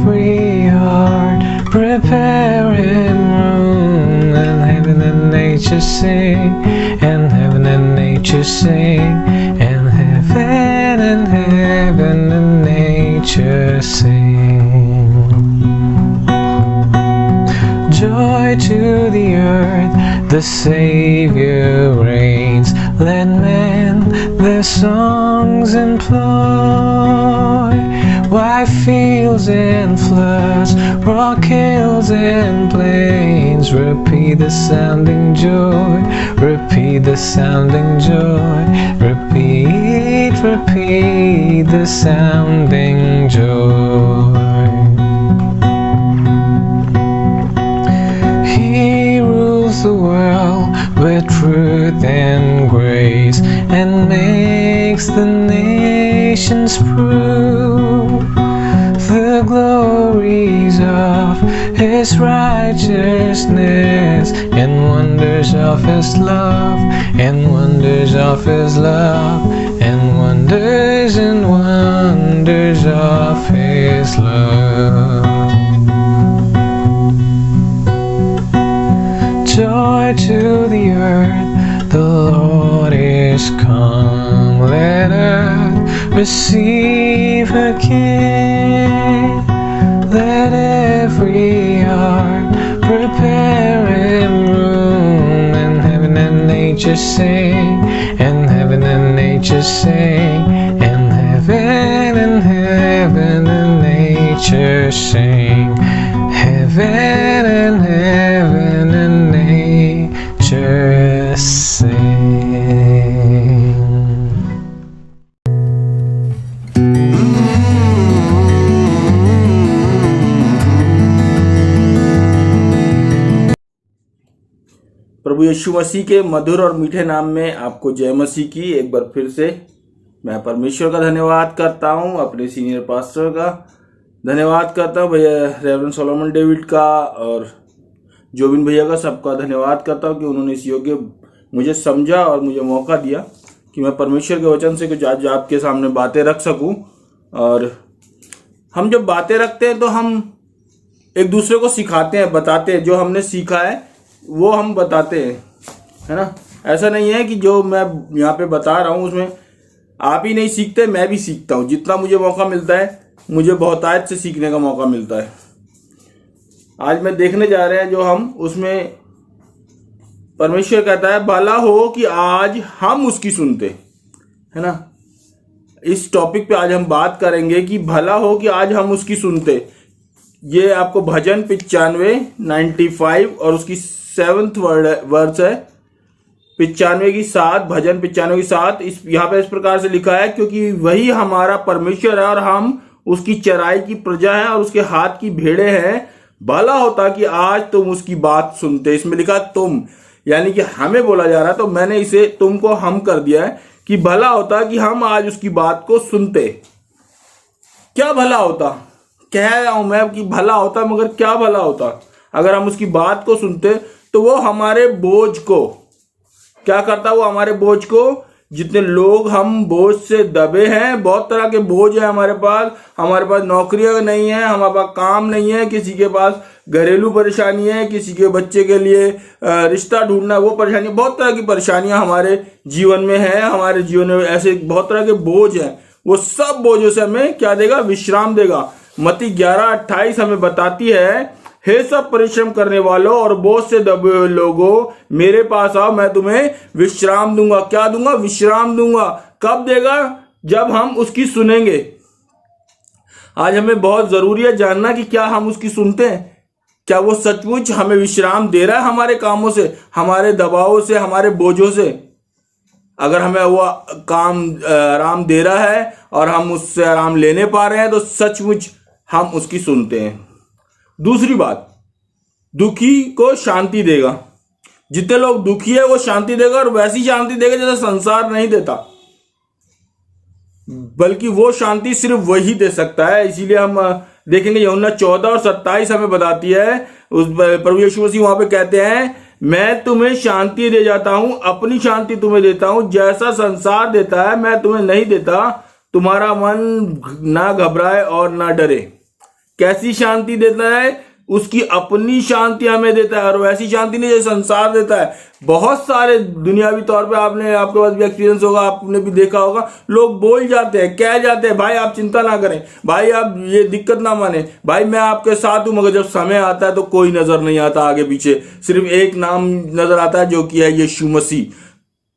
every heart, preparing room, and heaven and nature sing, and heaven and nature sing, and heaven and nature sing. Joy to the earth, the Savior reigns. Let men their songs employ. Wide fields and floods, rock hills and plains, repeat the sounding joy, repeat the sounding joy, repeat, repeat the sounding joy. He rules the world with truth and grace, and makes the nations prove the glories of His righteousness, and wonders of His love, and wonders of His love, and wonders of His love. Joy to the earth, the Lord is come. Let earth receive her King. Let every heart prepare Him room, and heaven and nature sing, and heaven and nature sing, and heaven and nature sing, heaven and nature sing. प्रभु यीशु मसीह के मधुर और मीठे नाम में आपको जय मसीह की। एक बार फिर से मैं परमेश्वर का धन्यवाद करता हूं, अपने सीनियर पास्टर का धन्यवाद करता हूं, भैया रेवरेंड सोलोमन डेविड का और जोबिन भैया का, सबका धन्यवाद करता हूं कि उन्होंने इस योग्य मुझे समझा और मुझे मौका दिया कि मैं परमेश्वर के वचन से कुछ आज आपके सामने बातें रख सकूं। और हम जब बातें रखते हैं तो हम एक दूसरे को सिखाते हैं, बताते हैं, जो हमने सीखा है वो हम बताते हैं, है ना। ऐसा नहीं है कि जो मैं यहाँ पे बता रहा हूँ उसमें आप ही नहीं सीखते, मैं भी सीखता हूँ। जितना मुझे मौका मिलता है, मुझे बहुतायत से सीखने का मौका मिलता है। आज मैं देखने जा रहे हैं जो हम उसमें परमेश्वर कहता है भला हो कि आज हम उसकी सुनते, है ना। इस टॉपिक पे आज हम बात करेंगे कि भला हो कि आज हम उसकी सुनते। ये आपको भजन 95 और उसकी 7th वर्स है, 95 की 7, भजन 95 की 7। इस यहाँ पे इस प्रकार से लिखा है, क्योंकि वही हमारा परमेश्वर है और हम उसकी चराई की प्रजा है और उसके हाथ की भेड़े हैं। भला होता कि आज तुम उसकी बात सुनते। इसमें लिखा तुम, यानी कि हमें बोला जा रहा है, तो मैंने इसे तुमको हम कर दिया है कि भला होता कि हम आज उसकी बात को सुनते। क्या भला होता, कह रहा हूं मैं कि भला होता, मगर क्या भला होता अगर हम उसकी बात को सुनते। तो वो हमारे बोझ को क्या करता, वो हमारे बोझ को, जितने लोग हम बोझ से दबे हैं, बहुत तरह के बोझ है हमारे पास नौकरियां नहीं है, हमारे पास काम नहीं है, किसी के पास घरेलू परेशानी है, किसी के बच्चे के लिए रिश्ता ढूंढना वो परेशानी, बहुत तरह की परेशानियां हमारे जीवन में है। हमारे जीवन में ऐसे बहुत तरह के बोझ हैं। वो सब बोझों से हमें क्या देगा, विश्राम देगा। मत्ती 11:28 हमें बताती है, हे सब परिश्रम करने वालों और बोझ से दबे हुए लोगों, मेरे पास आओ, मैं तुम्हें विश्राम दूंगा। क्या दूंगा, विश्राम दूंगा। कब देगा, जब हम उसकी सुनेंगे। आज हमें बहुत जरूरी है जानना कि क्या हम उसकी सुनते हैं, क्या वो सचमुच हमें विश्राम दे रहा है हमारे कामों से, हमारे दबावों से, हमारे बोझों से। अगर हमें वो काम आराम दे रहा है और हम उससे आराम लेने पा रहे हैं, तो सचमुच हम उसकी सुनते हैं। दूसरी बात, दुखी को शांति देगा। जितने लोग दुखी है वो शांति देगा, और वैसी शांति देगा जैसे संसार नहीं देता, बल्कि वो शांति सिर्फ वही दे सकता है। इसीलिए हम देखेंगे यूहन्ना 14 और 27 हमें बताती है, उस प्रभु यीशु मसीह वहां पे कहते हैं, मैं तुम्हें शांति दे जाता हूं, अपनी शांति तुम्हें देता हूं, जैसा संसार देता है मैं तुम्हें नहीं देता। तुम्हारा मन ना घबराए और ना डरे। कैसी शांति देता है? उसकी अपनी शांति हमें देता है, और वैसी शांति नहीं जैसे संसार देता है। बहुत सारे दुनियावी तौर पे आपके पास भी एक्सपीरियंस होगा, आपने भी देखा होगा, लोग बोल जाते हैं, कह जाते हैं, भाई आप चिंता ना करें, भाई आप ये दिक्कत ना माने, भाई मैं आपके साथ हूं, मगर जब समय आता है तो कोई नजर नहीं आता आगे पीछे, सिर्फ एक नाम नजर आता है जो कि है यीशु मसीह।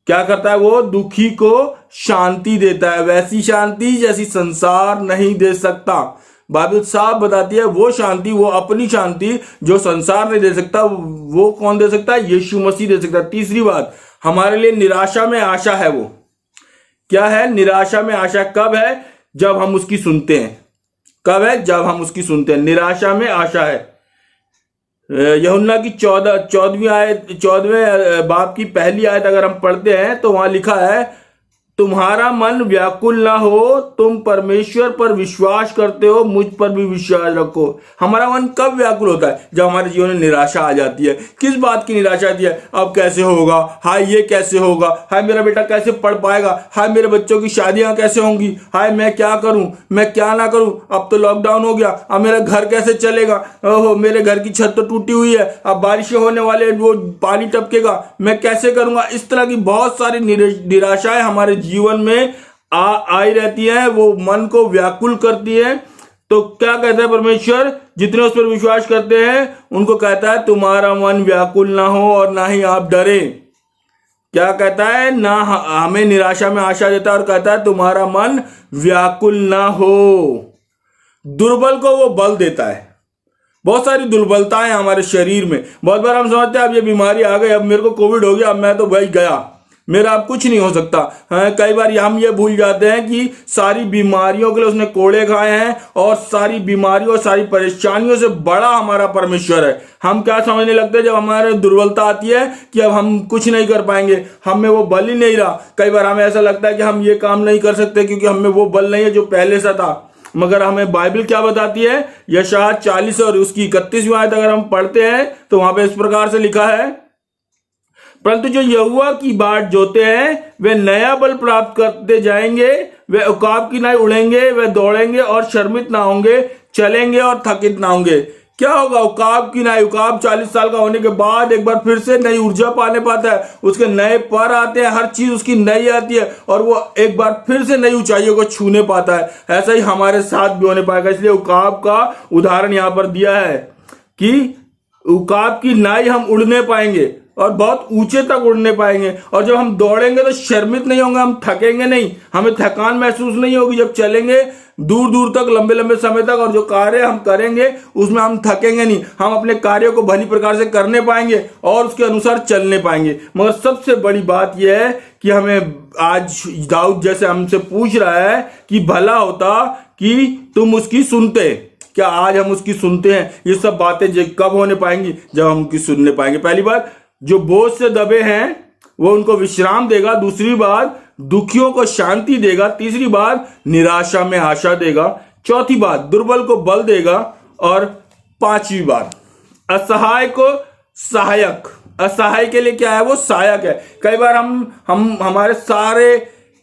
क्या करता है वो? दुखी को शांति देता है, वैसी शांति जैसी संसार नहीं दे सकता। बाइबल साफ बताती है वो शांति, वो अपनी शांति जो संसार नहीं दे सकता, वो कौन दे सकता है? यीशु मसीह दे सकता है। तीसरी बात, हमारे लिए निराशा में आशा है। वो क्या है? निराशा में आशा कब है? जब हम उसकी सुनते हैं। कब है? जब हम उसकी सुनते हैं। निराशा में आशा है। यूहन्ना की 14वें बाब की पहली आयत अगर हम पढ़ते हैं तो वहां लिखा है, तुम्हारा मन व्याकुल ना हो, तुम परमेश्वर पर विश्वास करते हो, मुझ पर भी विश्वास रखो। हमारा मन कब व्याकुल होता है? जब हमारे जीवन में निराशा आ जाती है। किस बात की निराशा आती है? अब कैसे होगा, हाय ये कैसे होगा, हाय मेरा बेटा कैसे पढ़ पाएगा, हाय मेरे बच्चों की शादियां कैसे होंगी, हाय मैं क्या करूं, मैं क्या ना करूं, अब तो लॉकडाउन हो गया, अब मेरा घर कैसे चलेगा, ओहो मेरे घर की छत तो टूटी हुई है, अब बारिशें होने वाले, वो पानी टपकेगा, मैं कैसे करूंगा। इस तरह की बहुत सारी निराशाएं हमारे जीवन में आई रहती है, वो मन को व्याकुल करती है। तो क्या कहता है परमेश्वर? जितने उस पर विश्वास करते हैं उनको कहता है तुम्हारा मन व्याकुल ना हो और ना ही आप डरे। क्या कहता है? ना हमें निराशा में आशा देता है और कहता है तुम्हारा मन व्याकुल ना हो। दुर्बल को वो बल देता है। बहुत सारी दुर्बलताएं हमारे शरीर में। बहुत बार हम समझते हैं अब ये बीमारी आ गई, अब मेरे को कोविड हो गया, अब मैं तो भाई गया, मेरा अब कुछ नहीं हो सकता। कई बार हम ये भूल जाते हैं कि सारी बीमारियों के लिए उसने कोड़े खाए हैं, और सारी बीमारियों, सारी परेशानियों से बड़ा हमारा परमेश्वर है। हम क्या समझने लगते हैं जब हमारे दुर्बलता आती है कि अब हम कुछ नहीं कर पाएंगे, हम में वो बल ही नहीं रहा। कई बार हमें ऐसा लगता है कि हम ये काम नहीं कर सकते क्योंकि हम में वो बल नहीं है जो पहले से था। मगर हमें बाइबल क्या बताती है? यशायाह 40 और उसकी 31वीं आयत अगर हम पढ़ते हैं तो वहां पे इस प्रकार से लिखा है, परंतु जो यहोवा की बाट जोते हैं वे नया बल प्राप्त करते जाएंगे, वे उकाब की नाई उड़ेंगे, वे दौड़ेंगे और शर्मित ना होंगे, चलेंगे और थकित ना होंगे। क्या होगा? उकाब की नाई, उकाब 40 साल का होने के बाद एक बार फिर से नई ऊर्जा पाने पाता है, उसके नए पर आते हैं, हर चीज उसकी नई आती है और वो एक बार फिर से नई ऊंचाइयों को छूने पाता है। ऐसा ही हमारे साथ भी होने पाएगा। इसलिए उकाब का उदाहरण यहां पर दिया है कि उकाब की नाई हम उड़ने पाएंगे और बहुत ऊंचे तक उड़ने पाएंगे, और जब हम दौड़ेंगे तो शर्मित नहीं होंगे, हम थकेंगे नहीं, हमें थकान महसूस नहीं होगी। जब चलेंगे दूर दूर तक, लंबे लंबे समय तक, और जो कार्य हम करेंगे उसमें हम थकेंगे नहीं, हम अपने कार्यों को भली प्रकार से करने पाएंगे और उसके अनुसार चलने पाएंगे। मगर सबसे बड़ी बात यह है कि हमें आज दाऊद जैसे हमसे पूछ रहा है कि भला होता कि तुम उसकी सुनते। क्या आज हम उसकी सुनते हैं? ये सब बातें कब होने पाएंगी? जब हम उसकी सुनने पाएंगे। पहली बात, जो बोझ से दबे हैं वो उनको विश्राम देगा। दूसरी बात, दुखियों को शांति देगा। तीसरी बात, निराशा में आशा देगा। चौथी बात, दुर्बल को बल देगा। और पांचवी बात, असहाय को सहायक। असहाय के लिए क्या है? वो सहायक है। कई बार हम हमारे सारे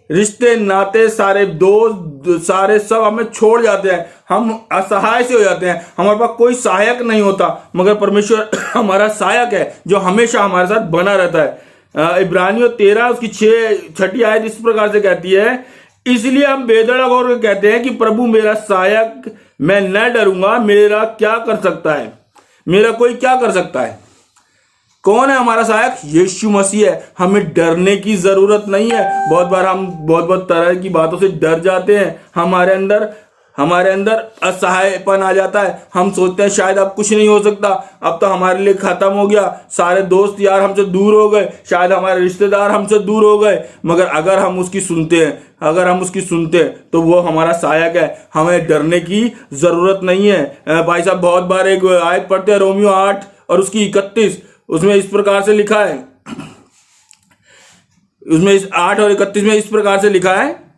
रिश्ते नाते, सारे दोस्त, सारे सब हमें छोड़ जाते हैं, हम असहाय से हो जाते हैं, हमारे पास कोई सहायक नहीं होता। मगर परमेश्वर हमारा सहायक है जो हमेशा हमारे साथ बना रहता है। इब्रानियों 13 उसकी 6 आयत इस प्रकार से कहती है, इसलिए हम बेधड़क होकर कहते हैं कि प्रभु मेरा सहायक, मैं न डरूंगा। मेरा क्या कर सकता है? मेरा कोई क्या कर सकता है? कौन है हमारा सहायक? यीशु मसीह है। हमें डरने की जरूरत नहीं है। बहुत बार हम बहुत तरह की बातों से डर जाते हैं, हमारे अंदर असहायपन आ जाता है। हम सोचते हैं शायद अब कुछ नहीं हो सकता, अब तो हमारे लिए खत्म हो गया, सारे दोस्त यार हमसे दूर हो गए, शायद हमारे रिश्तेदार हमसे दूर हो गए। मगर अगर हम उसकी सुनते हैं तो वो हमारा सहायक है। हमें डरने की जरूरत नहीं है। भाई साहब बहुत बार एक आयत पढ़ते हैं, रोमियो 8 और उसकी 31, उसमें इस प्रकार से लिखा है, उसमें इस 8 और 31 में इस प्रकार से लिखा है,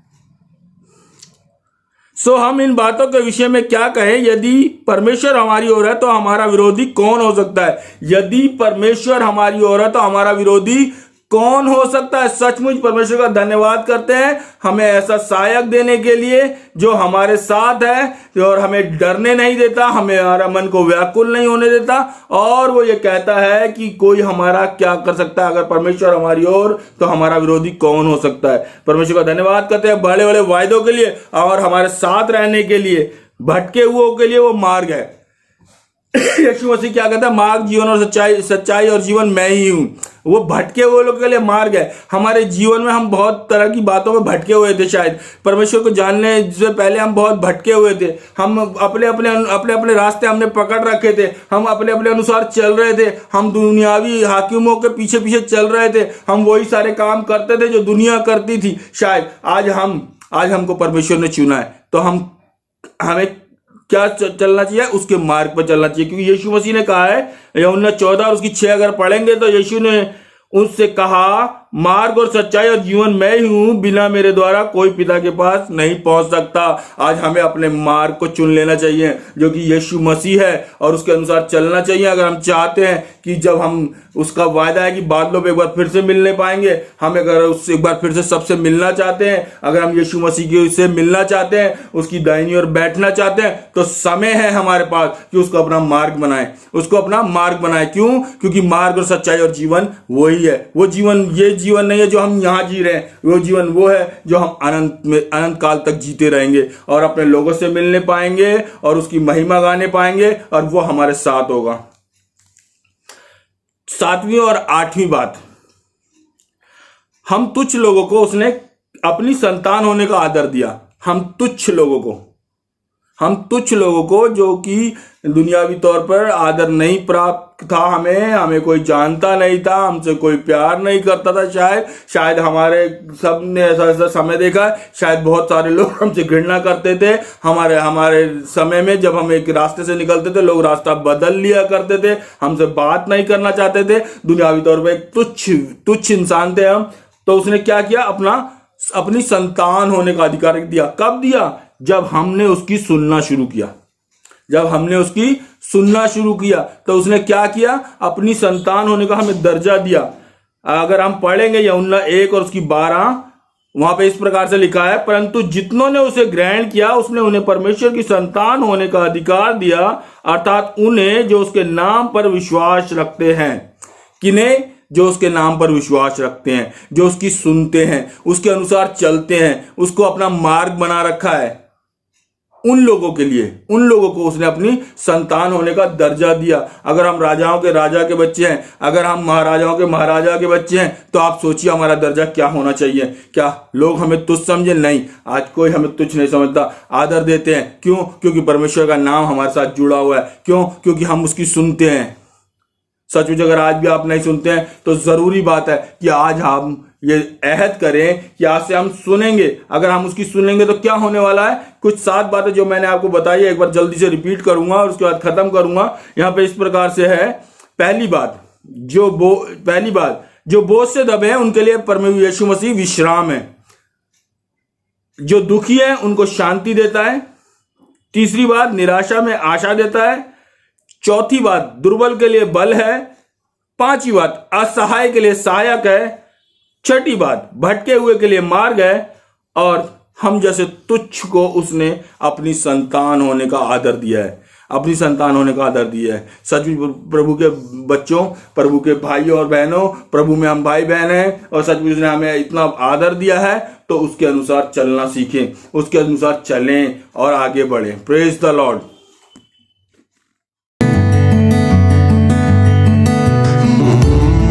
सो हम इन बातों के विषय में क्या कहें? यदि परमेश्वर हमारी ओर है तो हमारा विरोधी कौन हो सकता है? यदि परमेश्वर हमारी ओर है तो हमारा विरोधी कौन हो सकता है। सचमुच परमेश्वर का धन्यवाद करते हैं हमें ऐसा सहायक देने के लिए जो हमारे साथ है और हमें डरने नहीं देता, हमें हमारा मन को व्याकुल नहीं होने देता। और वो ये कहता है कि कोई हमारा क्या कर सकता है, अगर परमेश्वर हमारी ओर तो हमारा विरोधी कौन हो सकता है। परमेश्वर का धन्यवाद करते हैं बड़े बड़े वायदों के लिए और हमारे साथ रहने के लिए। भटके हुओं के लिए वो मार्ग है। यीशु मसीह क्या कहता है, मार्ग जीवन और सच्चाई और जीवन मैं ही हूं। वो भटके हुए लोगों के लिए मार्ग है। हमारे जीवन में हम बहुत तरह की बातों में भटके हुए थे, शायद परमेश्वर को जानने से पहले हम बहुत भटके हुए थे। हम अपने अपने रास्ते हमने पकड़ रखे थे, हम अपने अपने अनुसार चल रहे थे, हम दुनियावी हाकिमों के पीछे पीछे चल रहे थे, हम वही सारे काम करते थे जो दुनिया करती थी। शायद आज हमको परमेश्वर ने चुना है, तो हमें क्या चलना चाहिए, उसके मार्ग पर चलना चाहिए। क्योंकि यीशु मसीह ने कहा है, यूहन्ना 14 और उसकी 6 अगर पढ़ेंगे तो यीशु ने उससे कहा, मार्ग और सच्चाई और जीवन मैं ही हूं, बिना मेरे द्वारा कोई पिता के पास नहीं पहुंच सकता। आज हमें अपने मार्ग को चुन लेना चाहिए जो कि यीशु मसीह है और उसके अनुसार चलना चाहिए। अगर हम चाहते हैं कि जब हम, उसका वायदा है कि बादलों पे एक बार फिर से मिलने पाएंगे, हम अगर उससे एक बार फिर से सबसे मिलना चाहते हैं, अगर हम यीशु मसीह की से मिलना चाहते हैं, उसकी दाहिनी ओर बैठना चाहते हैं, तो समय है हमारे पास कि उसको अपना मार्ग बनाए, उसको अपना मार्ग बनाए। क्यों? क्योंकि मार्ग और सच्चाई और जीवन वही है। वो जीवन ये जीवन नहीं है जो हम यहाँ जी रहे हैं, वो जीवन वो है जो हम अनंत काल तक जीते रहेंगे और अपने लोगों से मिलने पाएंगे और उसकी महिमा गाने पाएंगे और वो हमारे साथ होगा। 7वीं और 8वीं बात, हम तुच्छ लोगों को उसने अपनी संतान होने का आदर दिया। हम तुच्छ लोगों को जो कि दुनियावी तौर पर आदर नहीं प्राप्त था, हमें कोई जानता नहीं था, हमसे कोई प्यार नहीं करता था। शायद हमारे सबने ऐसा समय देखा है, शायद बहुत सारे लोग हमसे घृणा करते थे। हमारे समय में जब हम एक रास्ते से निकलते थे, लोग रास्ता बदल लिया करते थे, हमसे बात नहीं करना चाहते थे। दुनियावी तौर पर एक तुच्छ इंसान थे हम। तो उसने क्या किया, अपनी संतान होने का अधिकार दिया। कब दिया? जब हमने उसकी सुनना शुरू किया। तो उसने क्या किया, अपनी संतान होने का हमें दर्जा दिया। अगर हम पढ़ेंगे यूहन्ना 1 और उसकी 12, वहां पे इस प्रकार से लिखा है, परंतु जितनों ने उसे ग्रहण किया उसने उन्हें परमेश्वर की संतान होने का अधिकार दिया, अर्थात उन्हें जो उसके नाम पर विश्वास रखते हैं। किन्हें? जो उसके नाम पर विश्वास रखते हैं, जो उसकी सुनते हैं, उसके अनुसार चलते हैं, उसको अपना मार्ग बना रखा है। उन लोगों को उसने अपनी संतान होने का दर्जा दिया। अगर हम राजाओं के राजा के बच्चे हैं, अगर हम महाराजाओं के महाराजा के बच्चे हैं, तो आप सोचिए हमारा दर्जा क्या होना चाहिए। क्या लोग हमें तुच्छ समझे? नहीं, आज कोई हमें तुच्छ नहीं समझता, आदर देते हैं। क्यों? क्योंकि परमेश्वर का नाम हमारे साथ जुड़ा हुआ है। क्यों? क्योंकि हम उसकी सुनते हैं। सचमुच अगर आज भी आप नहीं सुनते हैं तो जरूरी बात है कि आज हम ये अहद करें कि आज से हम सुनेंगे। अगर हम उसकी सुनेंगे तो क्या होने वाला है? कुछ 7 बातें जो मैंने आपको बताई है, एक बार जल्दी से रिपीट करूंगा और उसके बाद खत्म करूंगा। यहां पे इस प्रकार से है। पहली बात, जो बोझ से दबे हैं उनके लिए परमेश्वर यीशु मसीह विश्राम है। जो दुखी है उनको शांति देता है। तीसरी बात, निराशा में आशा देता है। चौथी बात, दुर्बल के लिए बल है। 5वीं बात, असहाय के लिए सहायक है। 6ठी बात, भटके हुए के लिए मार्ग है। और हम जैसे तुच्छ को उसने अपनी संतान होने का आदर दिया है। सचमुच प्रभु के बच्चों, प्रभु के भाइयों और बहनों, प्रभु में हम भाई बहन हैं और सचमुच उसने हमें इतना आदर दिया है, तो उसके अनुसार चलना सीखें, उसके अनुसार चलें और आगे बढ़ें। Praise the Lord.